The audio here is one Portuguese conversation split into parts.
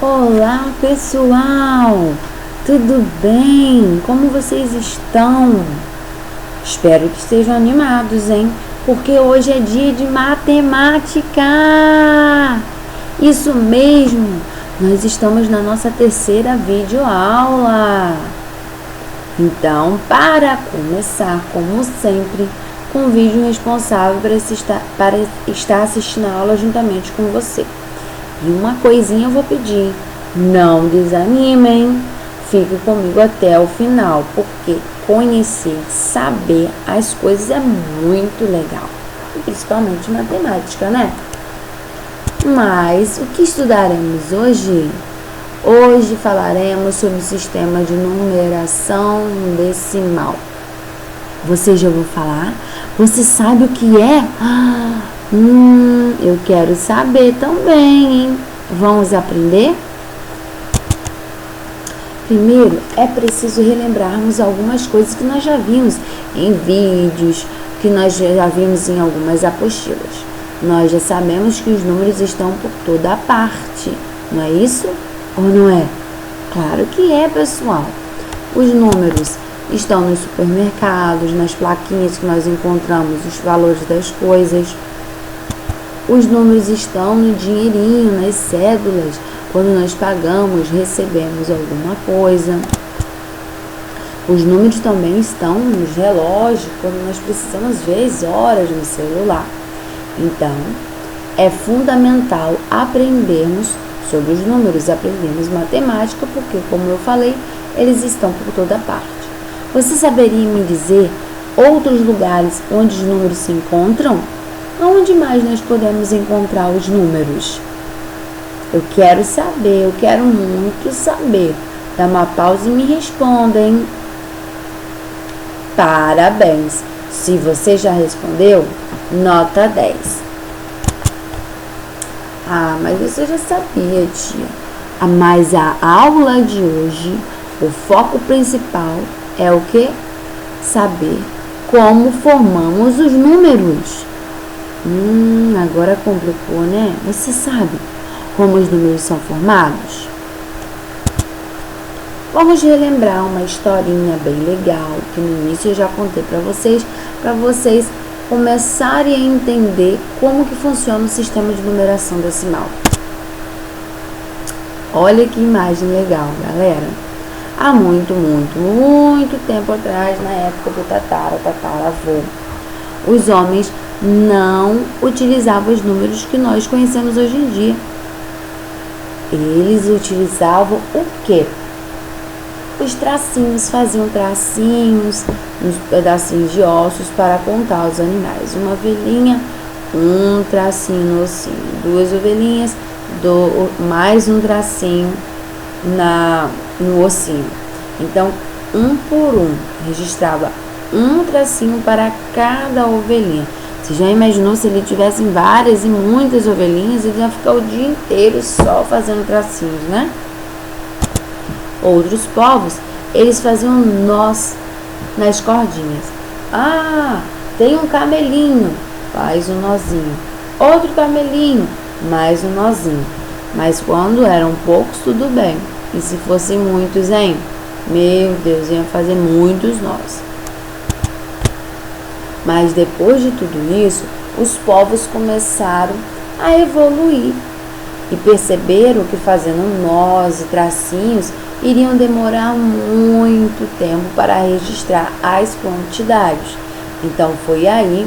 Olá, pessoal! Tudo bem? Como vocês estão? Espero que estejam animados, hein? Porque hoje é dia de matemática! Isso mesmo! Nós estamos na nossa terceira videoaula. Então, para começar, como sempre, convide o responsável para estar assistindo a aula juntamente com você. E uma coisinha eu vou pedir, não desanimem, fique comigo até o final, porque conhecer, saber as coisas é muito legal, principalmente matemática, né? Mas o que estudaremos hoje? Hoje falaremos sobre o sistema de numeração decimal. Você já ouviu falar? Você sabe o que é? Eu quero saber também, hein? Vamos aprender? Primeiro, é preciso relembrarmos algumas coisas que nós já vimos em vídeos, que nós já vimos em algumas apostilas. Nós já sabemos que os números estão por toda parte, não é isso? Ou não é? Claro que é, pessoal. Os números estão nos supermercados, nas plaquinhas que nós encontramos os valores das coisas. Os números estão no dinheirinho, nas cédulas, quando nós pagamos, recebemos alguma coisa. Os números também estão nos relógios, quando nós precisamos ver as horas no celular. Então, é fundamental aprendermos sobre os números, aprendermos matemática, porque, como eu falei, eles estão por toda parte. Você saberia me dizer outros lugares onde os números se encontram? Onde mais nós podemos encontrar os números? Eu quero saber, eu quero muito saber. Dá uma pausa e me respondem. Parabéns! Se você já respondeu, nota 10. Mas você já sabia, tia. Mas a aula de hoje, o foco principal é o quê? Saber como formamos os números. Agora complicou, né? Você sabe como os números são formados? Vamos relembrar uma historinha bem legal que no início eu já contei para vocês começarem a entender como que funciona o sistema de numeração decimal. Olha que imagem legal, galera. Há muito tempo atrás, na época do tataravô, os homens não utilizavam os números que nós conhecemos hoje em dia. Eles utilizavam o quê? Os tracinhos, faziam tracinhos, uns pedacinhos de ossos para contar os animais. Uma ovelhinha, um tracinho no ossinho. Duas ovelhinhas, mais um tracinho no ossinho. Então, um por um, registrava um tracinho para cada ovelhinha. Você já imaginou se ele tivesse várias e muitas ovelhinhas, ele ia ficar o dia inteiro só fazendo tracinhos, né? Outros povos, eles faziam nós nas cordinhas. Tem um camelinho, faz um nozinho. Outro camelinho, mais um nozinho. Mas quando eram poucos, tudo bem. E se fossem muitos, hein? Meu Deus, iam fazer muitos nós. Mas depois de tudo isso, os povos começaram a evoluir e perceberam que fazendo nós e tracinhos iriam demorar muito tempo para registrar as quantidades. Então foi aí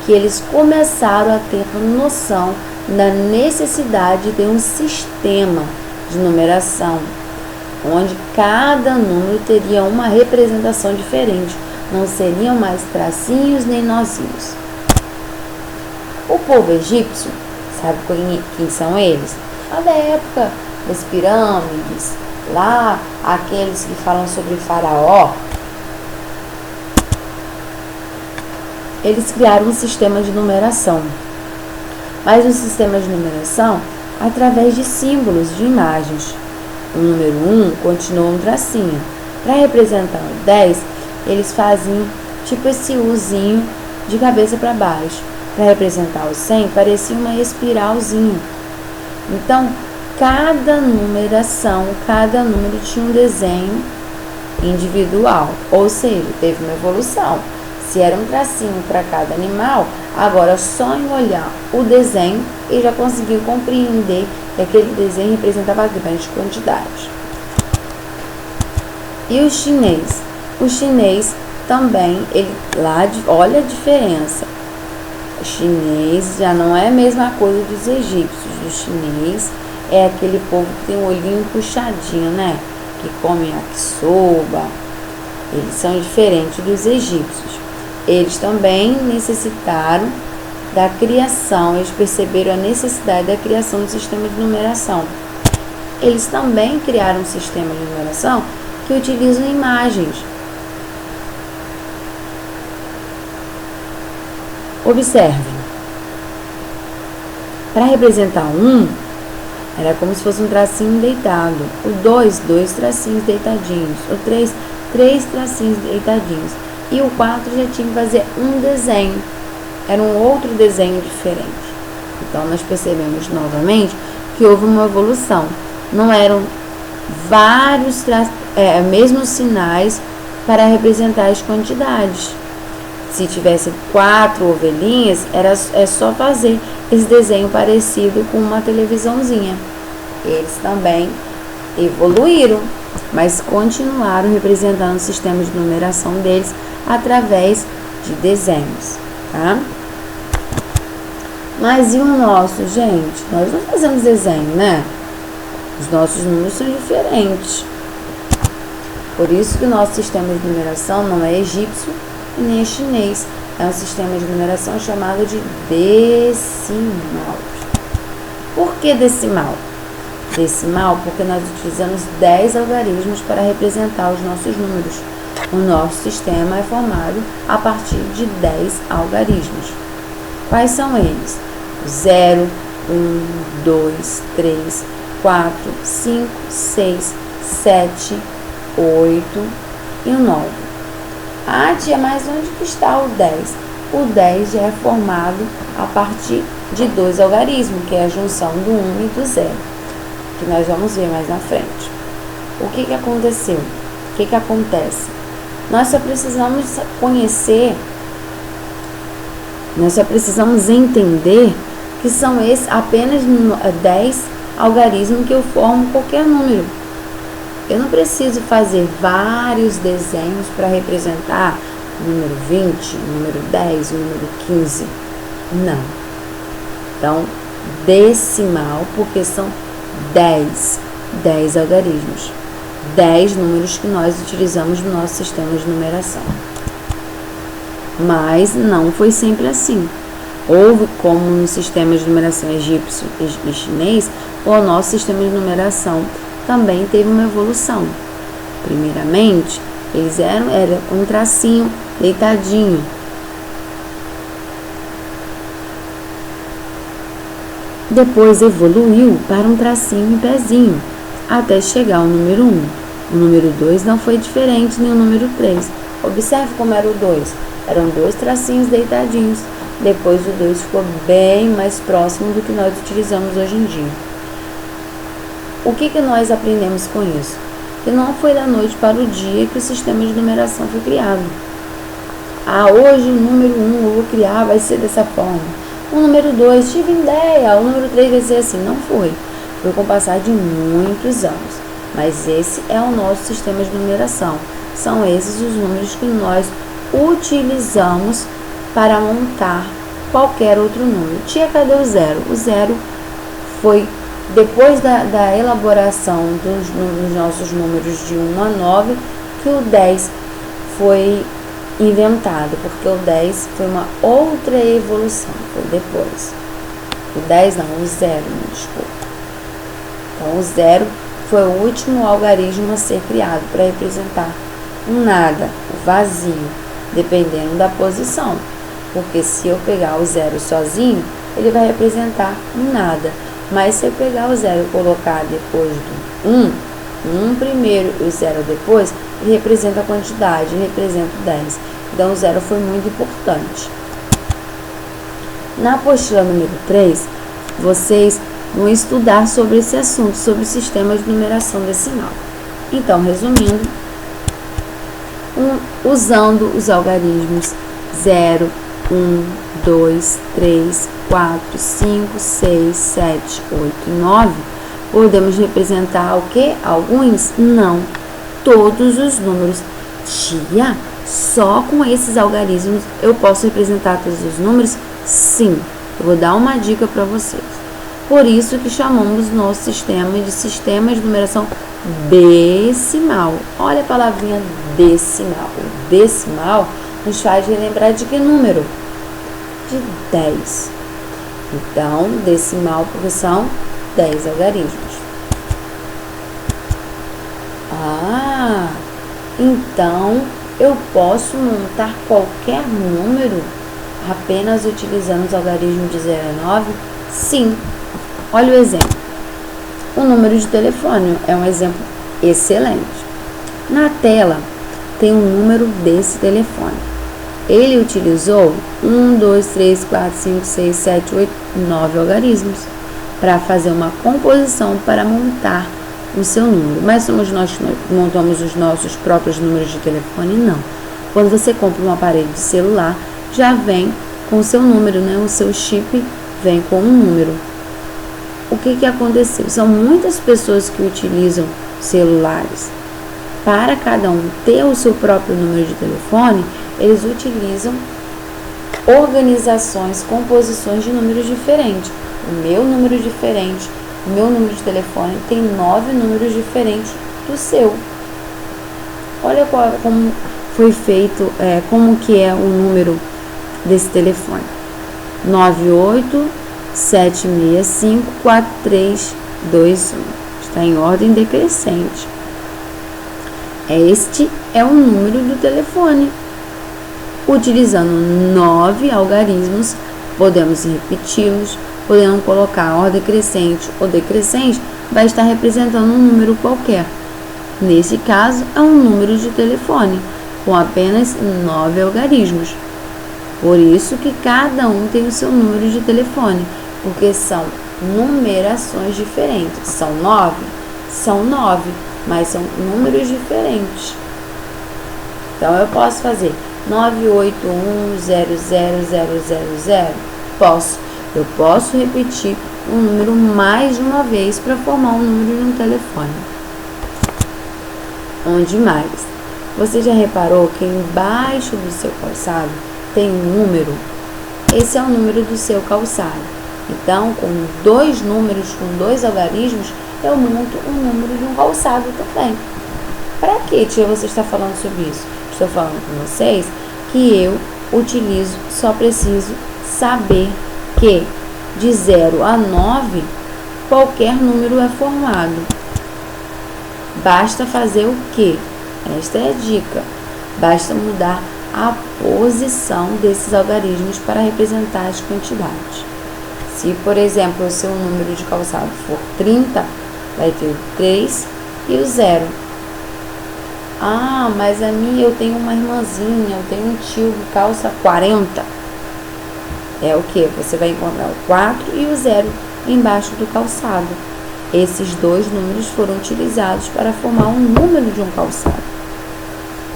que eles começaram a ter noção da necessidade de um sistema de numeração, onde cada número teria uma representação diferente. Não seriam mais tracinhos nem nozinhos. O povo egípcio, sabe quem são eles? Lá da época das pirâmides, lá aqueles que falam sobre Faraó, eles criaram um sistema de numeração. Mas um sistema de numeração através de símbolos, de imagens. O número 1 continua um tracinho. Para representar o 10, eles faziam tipo esse Uzinho de cabeça para baixo. Para representar o 100, parecia uma espiralzinha. Então, cada numeração, cada número tinha um desenho individual, ou seja, teve uma evolução. Se era um tracinho para cada animal, agora só em olhar o desenho ele já conseguiu compreender que aquele desenho representava grande quantidade. E o chinês? O chinês também, olha a diferença. O chinês já não é a mesma coisa dos egípcios. O chinês é aquele povo que tem o olhinho puxadinho, né? Que come yakisoba. Eles são diferentes dos egípcios. Eles também necessitaram da criação, eles perceberam a necessidade da criação do sistema de numeração. Eles também criaram um sistema de numeração que utilizam imagens. Observe. Para representar um, era como se fosse um tracinho deitado. O 2, 2 tracinhos deitadinhos. O 3, 3 tracinhos deitadinhos. E o 4 já tinha que fazer um desenho. Era um outro desenho diferente. Então, nós percebemos novamente que houve uma evolução. Não eram vários mesmos sinais para representar as quantidades. Se tivesse 4 ovelhinhas, é só fazer esse desenho parecido com uma televisãozinha. Eles também evoluíram, mas continuaram representando o sistema de numeração deles através de desenhos, tá? Mas e o nosso, gente? Nós não fazemos desenho, né? Os nossos números são diferentes. Por isso que o nosso sistema de numeração não é egípcio e nem é chinês. É um sistema de numeração chamado de decimal. Por que decimal? Decimal porque nós utilizamos 10 algarismos para representar os nossos números. O nosso sistema é formado a partir de 10 algarismos. Quais são eles? 0, 1, 2, 3, 4, 5, 6, 7, 8 e o 9. Ah, tia, mas onde que está o 10? O 10 já é formado a partir de 2 algarismos, que é a junção do 1 e do 0, que nós vamos ver mais na frente. O que que aconteceu? O que que acontece? Nós só precisamos conhecer, nós só precisamos entender que são esses apenas 10 algarismos que eu formo qualquer número. Eu não preciso fazer vários desenhos para representar o número 20, o número 10, o número 15. Não. Então, decimal, porque são 10 algarismos. 10 números que nós utilizamos no nosso sistema de numeração. Mas não foi sempre assim. Houve, como no sistema de numeração egípcio e chinês, o nosso sistema de numeração também teve uma evolução. Primeiramente, eles era um tracinho deitadinho. Depois evoluiu para um tracinho em pezinho, até chegar ao número 1. O número 2 não foi diferente, nem o número 3. Observe como era o 2. Eram 2 tracinhos deitadinhos. Depois o 2 ficou bem mais próximo do que nós utilizamos hoje em dia. O que nós aprendemos com isso? Que não foi da noite para o dia que o sistema de numeração foi criado. Ah, hoje o número 1 eu vou criar, vai ser dessa forma. O número 2, tive ideia, o número 3 vai ser assim. Não foi. Foi com o passar de muitos anos. Mas esse é o nosso sistema de numeração. São esses os números que nós utilizamos para montar qualquer outro número. Tia, cadê o 0? O 0 foi depois da elaboração dos nossos números de 1 a 9 que o 10 foi inventado, porque o 10 foi uma outra evolução, foi depois. O 10 não, o 0, desculpa. Então, o 0 foi o último algarismo a ser criado para representar um nada, o vazio, dependendo da posição. Porque se eu pegar o 0 sozinho, ele vai representar um nada. Mas se eu pegar o 0 e colocar depois do 1 primeiro e o 0 depois, ele representa a quantidade, ele representa o 10. Então, o 0 foi muito importante. Na apostila número 3, vocês vão estudar sobre esse assunto, sobre sistemas de numeração decimal. Então, resumindo, usando os algarismos 0, 1, 2, 3, 4, 5, 6, 7, 8 e 9, podemos representar o que? Alguns? Não. Todos os números. Tia, só com esses algarismos eu posso representar todos os números? Sim. Eu vou dar uma dica para vocês. Por isso que chamamos nosso sistema de sistema de numeração decimal. Olha a palavrinha decimal. O decimal nos faz relembrar de que número? De 10. Então, decimal porque são 10 algarismos. Então eu posso montar qualquer número apenas utilizando os algarismos de 0 a 9? Sim. Olha o exemplo. O número de telefone é um exemplo excelente. Na tela tem um número desse telefone. Ele utilizou 1, 2, 3, 4, 5, 6, 7, 8, 9 algarismos para fazer uma composição para montar o seu número. Mas somos nós que montamos os nossos próprios números de telefone? Não. Quando você compra um aparelho de celular, já vem com o seu número, né? O seu chip vem com um número. O que aconteceu? São muitas pessoas que utilizam celulares. Para cada um ter o seu próprio número de telefone, eles utilizam organizações, composições de números diferentes. O meu número diferente, o meu número de telefone tem 9 números diferentes do seu. Olha como foi feito, como que é o número desse telefone. 9876543221. Está em ordem decrescente. Este é o número do telefone. Utilizando 9 algarismos, podemos repeti-los, podemos colocar a ordem crescente ou decrescente, vai estar representando um número qualquer. Nesse caso, é um número de telefone, com apenas 9 algarismos. Por isso que cada um tem o seu número de telefone, porque são numerações diferentes. São 9? São 9, mas são números diferentes. Então, eu posso fazer 981000000? Posso. Eu posso repetir um número mais de uma vez para formar um número de um telefone. Onde mais? Você já reparou que embaixo do seu calçado tem um número? Esse é o número do seu calçado. Então, com 2 números, com 2 algarismos, eu monto um número de um calçado também. Para que, tia, você está falando sobre isso? Estou falando com vocês que eu utilizo, só preciso saber que de 0 a 9 qualquer número é formado. Basta fazer o quê? Esta é a dica. Basta mudar a posição desses algarismos para representar as quantidades. Se, por exemplo, o seu número de calçado for 30, vai ter o 3 e o 0. Ah, mas a minha, eu tenho uma irmãzinha, eu tenho um tio que calça 40. É o que? Você vai encontrar o 4 e o 0 embaixo do calçado. Esses 2 números foram utilizados para formar um número de um calçado,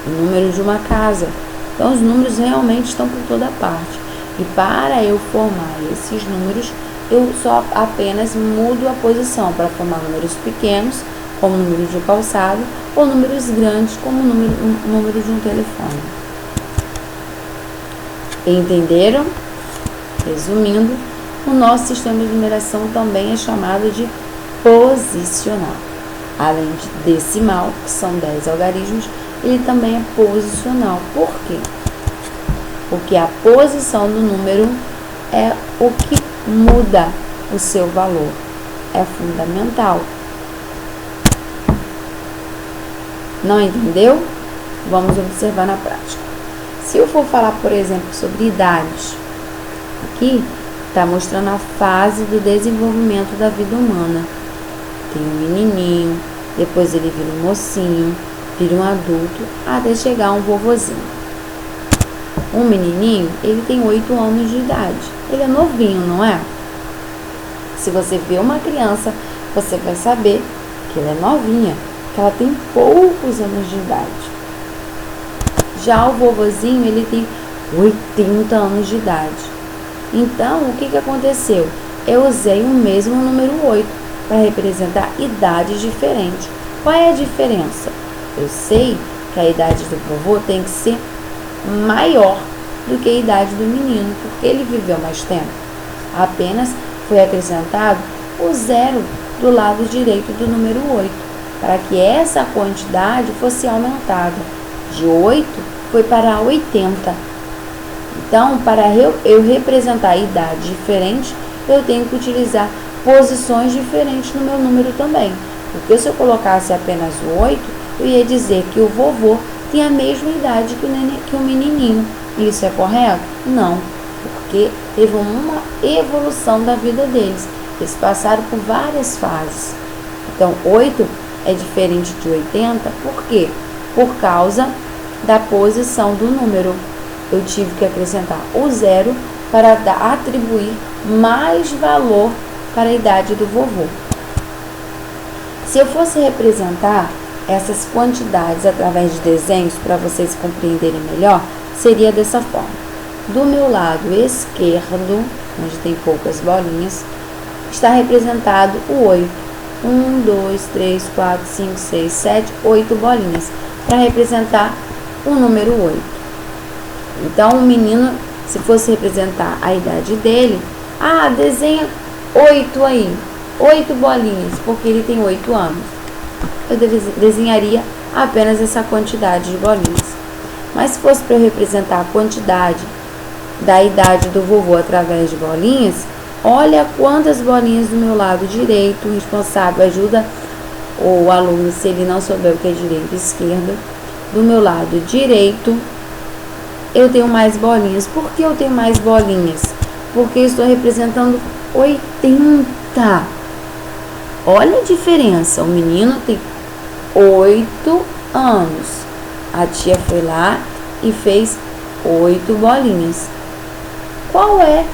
o número de uma casa. Então, os números realmente estão por toda parte. E para eu formar esses números, eu só apenas mudo a posição para formar números pequenos, como o número de um calçado, ou números grandes, como o número de um telefone. Entenderam? Resumindo, o nosso sistema de numeração também é chamado de posicional. Além de decimal, que são 10 algarismos, ele também é posicional. Por quê? Porque a posição do número é o que muda o seu valor. É fundamental. Não entendeu? Vamos observar na prática. Se eu for falar, por exemplo, sobre idades, aqui está mostrando a fase do desenvolvimento da vida humana. Tem um menininho, depois ele vira um mocinho, vira um adulto, até chegar um vovozinho. Um menininho, ele tem 8 anos de idade. Ele é novinho, não é? Se você vê uma criança, você vai saber que ela é novinha, que ela tem poucos anos de idade. Já o vovozinho, ele tem 80 anos de idade. Então, o que aconteceu? Eu usei o mesmo número 8 para representar idades diferentes. Qual é a diferença? Eu sei que a idade do vovô tem que ser maior do que a idade do menino, porque ele viveu mais tempo. Apenas foi acrescentado o 0 do lado direito do número 8, para que essa quantidade fosse aumentada. De 8 foi para 80. Então, para eu representar idades diferentes, eu tenho que utilizar posições diferentes no meu número também. Porque se eu colocasse apenas o 8, eu ia dizer que o vovô tem a mesma idade que o menininho. Isso é correto? Não, porque teve uma evolução da vida deles. Eles passaram por várias fases. Então, 8 é diferente de 80, por quê? Por causa da posição do número. Eu tive que acrescentar o 0 para atribuir mais valor para a idade do vovô. Se eu fosse representar essas quantidades através de desenhos, para vocês compreenderem melhor, seria dessa forma. Do meu lado esquerdo, onde tem poucas bolinhas, está representado o 8. 1, 2, 3, 4, 5, 6, 7, 8 bolinhas, para representar o número 8. Então, o menino, se fosse representar a idade dele, desenha 8 aí, 8 bolinhas, porque ele tem 8 anos. Eu desenharia apenas essa quantidade de bolinhas. Mas se fosse para eu representar a quantidade da idade do vovô através de bolinhas, olha quantas bolinhas do meu lado direito. O responsável ajuda o aluno se ele não souber o que é direito e esquerdo. Do meu lado direito, eu tenho mais bolinhas. Por que eu tenho mais bolinhas? Porque eu estou representando 80. Olha a diferença. O menino tem 8 anos. A tia foi lá e fez 8 bolinhas. Qual é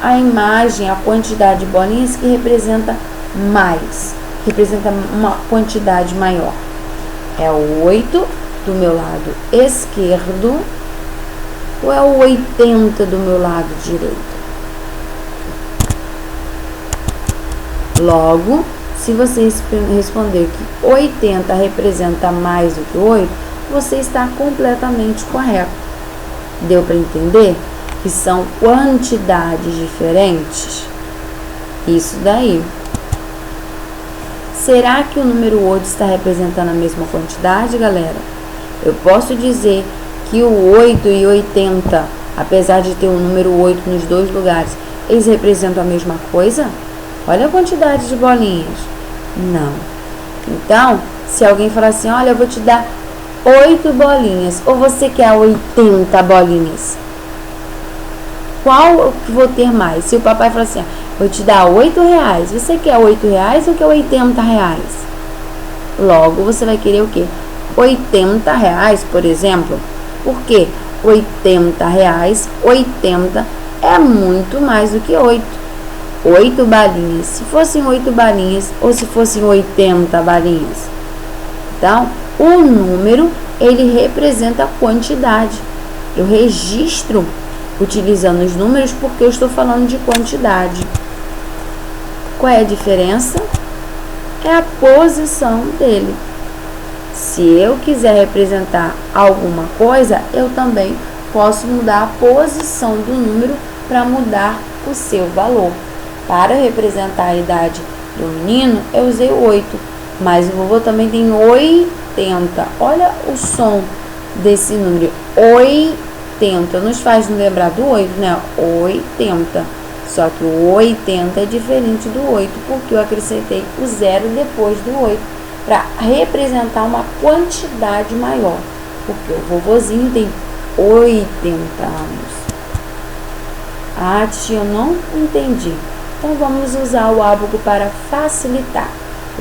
a imagem, a quantidade de bolinhas que representa mais? Representa uma quantidade maior. É o 8 do meu lado esquerdo ou é o 80 do meu lado direito? Logo, se você responder que 80 representa mais do que 8, você está completamente correto. Deu para entender que são quantidades diferentes? Isso daí. Será que o número 8 está representando a mesma quantidade, galera? Eu posso dizer que o 8 e 80, apesar de ter o número 8 nos dois lugares, eles representam a mesma coisa? Olha a quantidade de bolinhas. Não. Então, se alguém falar assim, olha, eu vou te dar 8 bolinhas, ou você quer 80 bolinhas? Qual que vou ter mais? Se o papai falar assim, vou te dar R$8, você quer R$8 ou quer R$80? Logo, você vai querer o quê? R$80, por exemplo. Por quê? R$80, 80 é muito mais do que 8. 8 balinhas. Se fossem 8 balinhas ou se fossem 80 balinhas. Então, o número, ele representa a quantidade. Eu registro utilizando os números porque eu estou falando de quantidade. Qual é a diferença? É a posição dele. Se eu quiser representar alguma coisa, eu também posso mudar a posição do número para mudar o seu valor. Para representar a idade do menino, eu usei 8, mas o vovô também tem 80. Olha o som desse número, 80. Nos faz lembrar do 8, né? 80. Só que o 80 é diferente do 8, porque eu acrescentei o 0 depois do 8, para representar uma quantidade maior, porque o vovozinho tem 80 anos. Tia, eu não entendi. Então, vamos usar o ábaco para facilitar.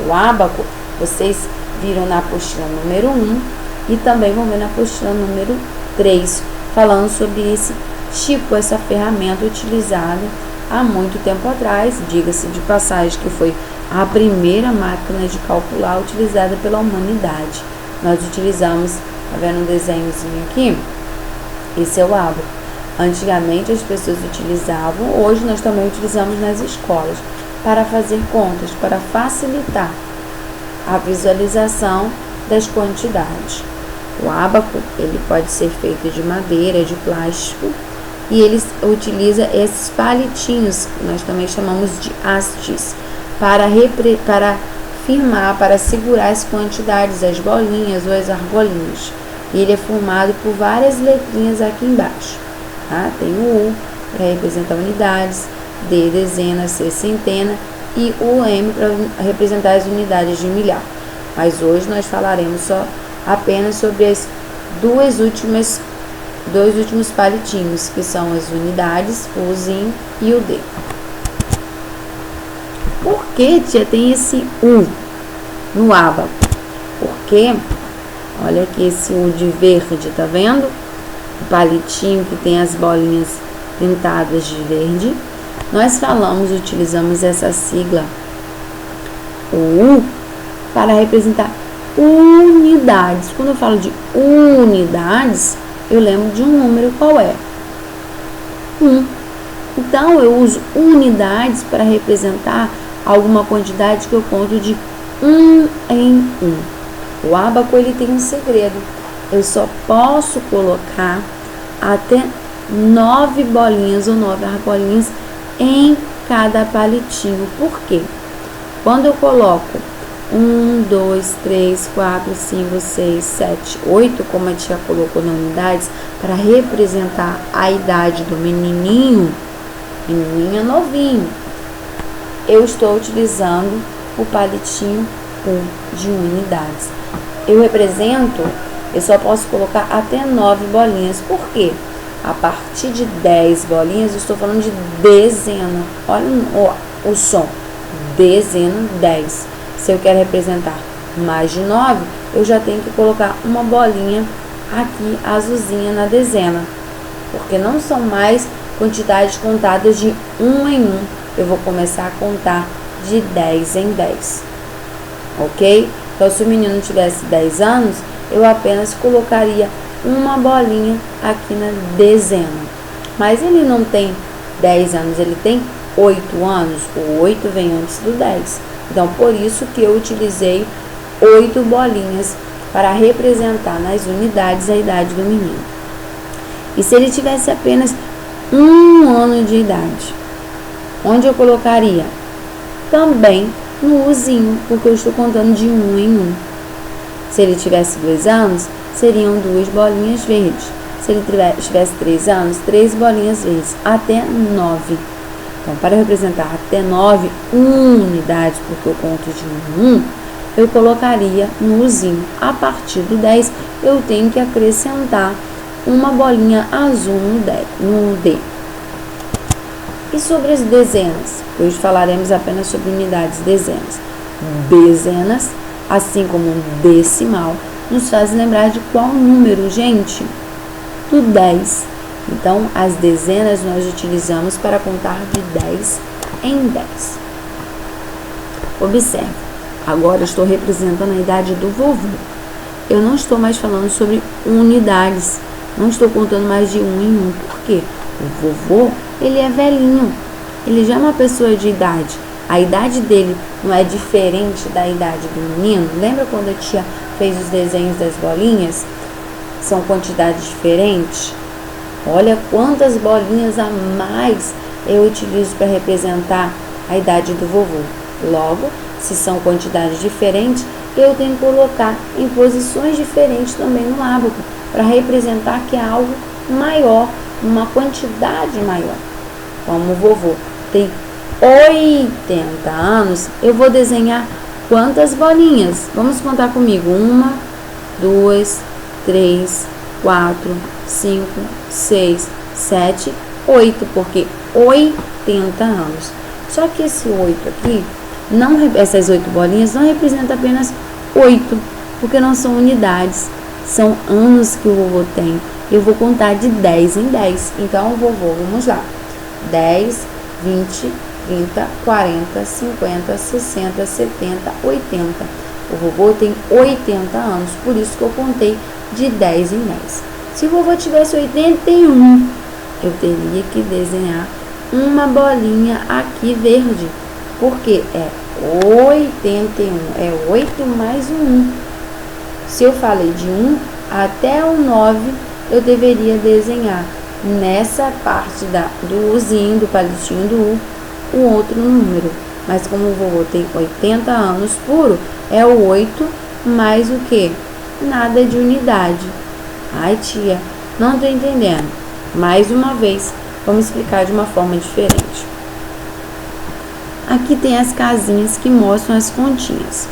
O ábaco, vocês viram na apostila número 1 e também vão ver na apostila número 3, falando sobre esse tipo, essa ferramenta utilizada há muito tempo atrás, diga-se de passagem que foi a primeira máquina de calcular utilizada pela humanidade. Nós utilizamos, tá vendo um desenhozinho aqui? Esse é o ábaco. Antigamente as pessoas utilizavam, hoje nós também utilizamos nas escolas, para fazer contas, para facilitar a visualização das quantidades. O ábaco, ele pode ser feito de madeira, de plástico, e ele utiliza esses palitinhos, que nós também chamamos de hastes, para firmar, para segurar as quantidades, as bolinhas ou as argolinhas. E ele é formado por várias letrinhas aqui embaixo. Tá? Tem o U para representar unidades, D dezena, C centena e o M para representar as unidades de milhar. Mas hoje nós falaremos apenas sobre as dois últimos palitinhos, que são as unidades, o Uzinho e o D. Por que, tia, tem esse U no ábaco? Porque, olha aqui esse U de verde, tá vendo? O palitinho que tem as bolinhas pintadas de verde. Nós utilizamos essa sigla, o U, para representar unidades. Quando eu falo de unidades, eu lembro de um número, qual é? 1. Então, eu uso unidades para representar alguma quantidade que eu conto de 1 em 1. O ábaco, ele tem um segredo. Eu só posso colocar até 9 bolinhas ou 9 argolinhas em cada palitinho. Por quê? Quando eu coloco 1, 2, 3, 4, 5, 6, 7, 8, como a tia colocou na unidades, para representar a idade do menininho novinho, eu estou utilizando o palitinho 1 de unidades. Eu só posso colocar até 9 bolinhas. Por quê? A partir de 10 bolinhas, eu estou falando de dezena. Olha o som. Dezena, 10. Se eu quero representar mais de 9, eu já tenho que colocar uma bolinha aqui, azulzinha, na dezena. Porque não são mais quantidades contadas de 1 em 1. Eu vou começar a contar de 10 em 10. Ok? Então, se o menino tivesse 10 anos, eu apenas colocaria uma bolinha aqui na dezena. Mas ele não tem 10 anos, ele tem 8 anos. O 8 vem antes do 10. Então, por isso que eu utilizei 8 bolinhas para representar nas unidades a idade do menino. E se ele tivesse apenas 1 ano de idade, onde eu colocaria? Também no Uzinho, porque eu estou contando de 1 em 1. Se ele tivesse 2 anos, seriam 2 bolinhas verdes. Se ele tivesse 3 anos, 3 bolinhas verdes, até 9. Então, para representar até 9 unidades, porque eu conto de 1 em 1, eu colocaria no Uzinho. A partir do 10, eu tenho que acrescentar uma bolinha azul no D. E sobre as dezenas? Hoje falaremos apenas sobre unidades dezenas. Dezenas, assim como decimal, nos faz lembrar de qual número, gente? Do 10. Então, as dezenas nós utilizamos para contar de 10 em 10. Observe, agora eu estou representando a idade do vovô. Eu não estou mais falando sobre unidades, não estou contando mais de 1 em 1. Por quê? O vovô, ele é velhinho, ele já é uma pessoa de idade. A idade dele não é diferente da idade do menino. Lembra quando a tia fez os desenhos das bolinhas? São quantidades diferentes. Olha quantas bolinhas a mais eu utilizo para representar a idade do vovô. Logo, se são quantidades diferentes, eu tenho que colocar em posições diferentes também no ábaco, para representar que é algo maior, uma quantidade maior. Como o vovô tem 80 anos, eu vou desenhar quantas bolinhas? Vamos contar comigo. 1, 2, 3, 4, 5, 6, 7, 8, porque 80 anos. Só que esse 8 aqui, essas 8 bolinhas não representam apenas 8, porque não são unidades, são anos que o vovô tem. Eu vou contar de 10 em 10. Então, o vovô, vamos lá. 10 20, 30, 40, 50, 60, 70, 80. O vovô tem 80 anos, por isso que eu contei de 10 em 10. Se o vovô tivesse 81, eu teria que desenhar uma bolinha aqui verde, porque é 81, é 8 mais o 1. Se eu falei de 1 até o 9, eu deveria desenhar nessa parte do Uzinho, do palitinho do U, o outro número. Mas como o vovô tem 80 anos puro, é o 8 mais o que? Nada de unidade. Ai, tia, não tô entendendo. Mais uma vez, vamos explicar de uma forma diferente. Aqui tem as casinhas que mostram as continhas.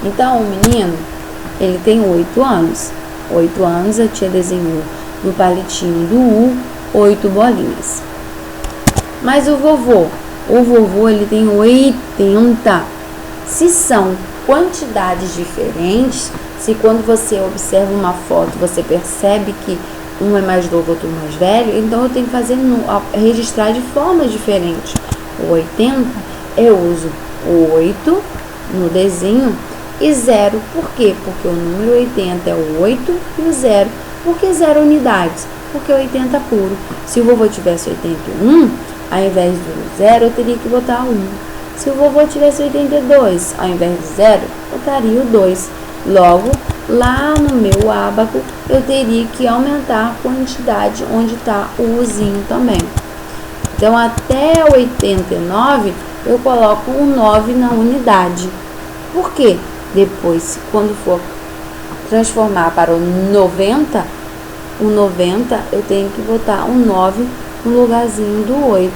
Então, o menino, ele tem 8 anos. 8 anos, a tia desenhou no palitinho do U 8 bolinhas. Mas o vovô ele tem 80. Se são quantidades diferentes, se quando você observa uma foto, você percebe que um é mais novo, outro mais velho, então eu tenho que fazer registrar de forma diferente. O 80, eu uso o 8 no desenho e 0. Por quê? Porque o número 80 é o 8 e o 0. Por que 0 unidades? Porque 80 puro. Se o vovô tivesse 81, ao invés do 0, eu teria que botar 1. Se o vovô tivesse 82, ao invés de 0, eu botaria o 2. Logo, lá no meu ábaco, eu teria que aumentar a quantidade onde está o Uzinho também. Então, até 89, eu coloco o 9 na unidade. Por quê? Depois, quando for transformar para o 90, eu tenho que botar um 9 no lugarzinho do 8.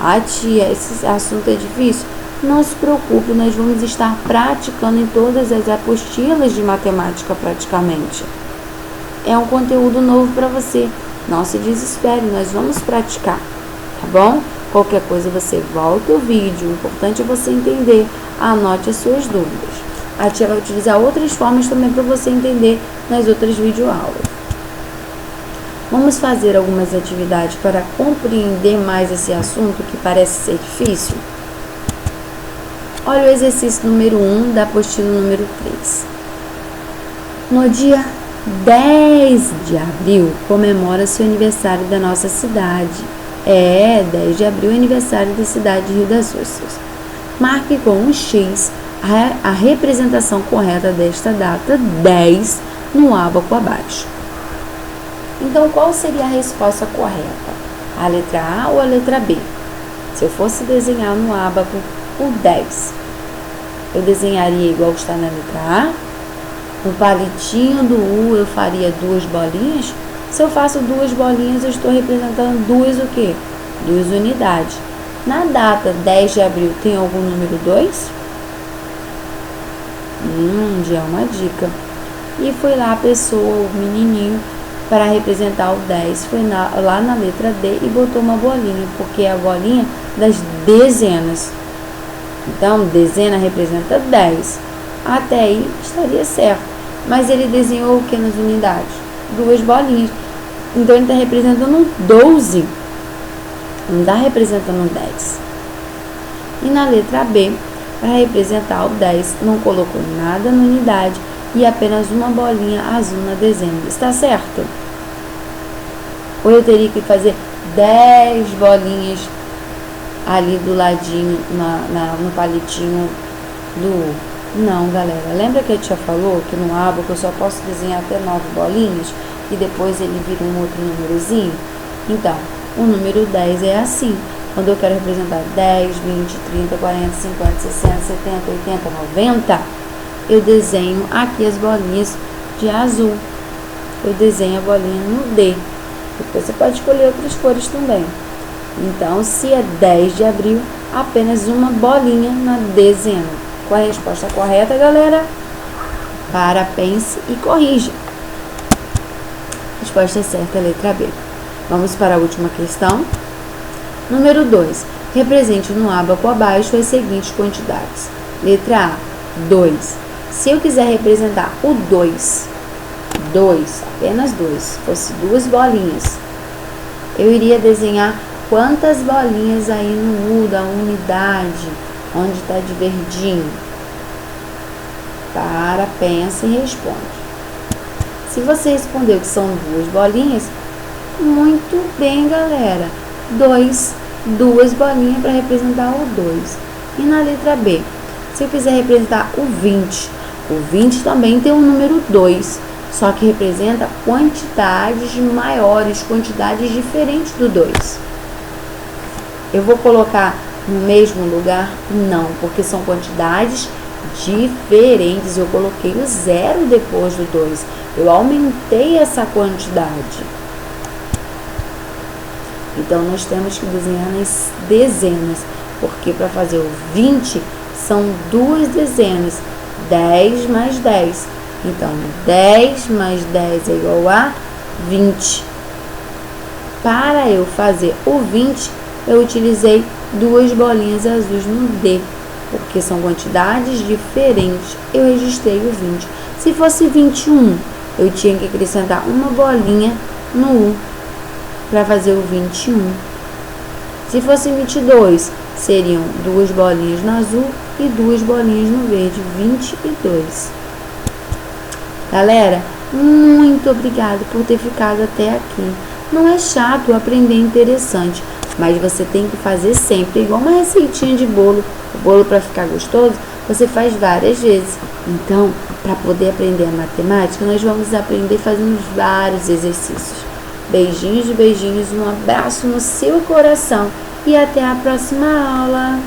Ah, tia, esse assunto é difícil? Não se preocupe, nós vamos estar praticando em todas as apostilas de matemática praticamente. É um conteúdo novo para você. Não se desespere, nós vamos praticar, tá bom? Qualquer coisa você volta o vídeo. O importante é você entender. Anote as suas dúvidas. A tia vai utilizar outras formas também para você entender nas outras videoaulas. Vamos fazer algumas atividades para compreender mais esse assunto que parece ser difícil? Olha o exercício número 1 da apostila número 3. No dia 10 de abril, comemora-se o aniversário da nossa cidade. 10 de abril é aniversário da cidade de Rio das Ostras. Marque com um X a representação correta desta data 10 no ábaco abaixo. Então, qual seria a resposta correta? A letra A ou a letra B? Se eu fosse desenhar no ábaco o 10, eu desenharia igual está na letra A. No palitinho do U eu faria 2 bolinhas. Se eu faço 2 bolinhas, eu estou representando 2 o quê? 2 unidades. Na data 10 de abril, tem algum número 2? Já é uma dica. E foi lá a pessoa, o menininho, para representar o 10, foi lá na letra D e botou uma bolinha, porque é a bolinha das dezenas. Então, dezena representa 10. Até aí estaria certo. Mas ele desenhou o que nas unidades? 2 bolinhas. Então, ele está representando 12. Não está representando 10. E na letra B, para representar o 10, não colocou nada na unidade e apenas uma bolinha azul na dezena. Está certo? Ou eu teria que fazer 10 bolinhas ali do ladinho, no palitinho do U? Não, galera. Lembra que a tia falou que no ábaco eu só posso desenhar até 9 bolinhas e depois ele vira um outro númerozinho? Então, o número 10 é assim. Quando eu quero representar 10, 20, 30, 40, 50, 60, 70, 80, 90, eu desenho aqui as bolinhas de azul. Eu desenho a bolinha no D. Depois você pode escolher outras cores também. Então, se é 10 de abril, apenas uma bolinha na dezena. Qual é a resposta correta, galera? Para, pense e corrija. A resposta certa é a letra B. Vamos para a última questão. Número 2. Represente no ábaco abaixo as seguintes quantidades. Letra A, 2. Se eu quiser representar o 2, apenas 2, fosse 2 bolinhas, eu iria desenhar quantas bolinhas aí no U da unidade, onde está de verdinho? Para, pensa e responde. Se você respondeu que são 2 bolinhas, muito bem, galera. 2 bolinhas para representar o 2. E na letra B, se eu quiser representar o 20 também tem o número 2, só que representa quantidades maiores, quantidades diferentes do 2. Eu vou colocar no mesmo lugar? Não, porque são quantidades diferentes. Eu coloquei o 0 depois do 2. Eu aumentei essa quantidade. Então, nós temos que desenhar nas dezenas, porque para fazer o 20 são 2 dezenas, 10 mais 10. Então, 10 mais 10 é igual a 20. Para eu fazer o 20, eu utilizei 2 bolinhas azuis no D, porque são quantidades diferentes. Eu registrei o 20. Se fosse 21, eu tinha que acrescentar uma bolinha no U para fazer o 21. Se fosse 22, seriam 2 bolinhas no azul e 2 bolinhas no verde, 22. Galera, muito obrigada por ter ficado até aqui. Não é chato, aprender é interessante, mas você tem que fazer sempre, igual uma receitinha de bolo. O bolo, para ficar gostoso, você faz várias vezes. Então, para poder aprender a matemática, nós vamos aprender fazendo vários exercícios. Beijinhos, beijinhos, um abraço no seu coração e até a próxima aula!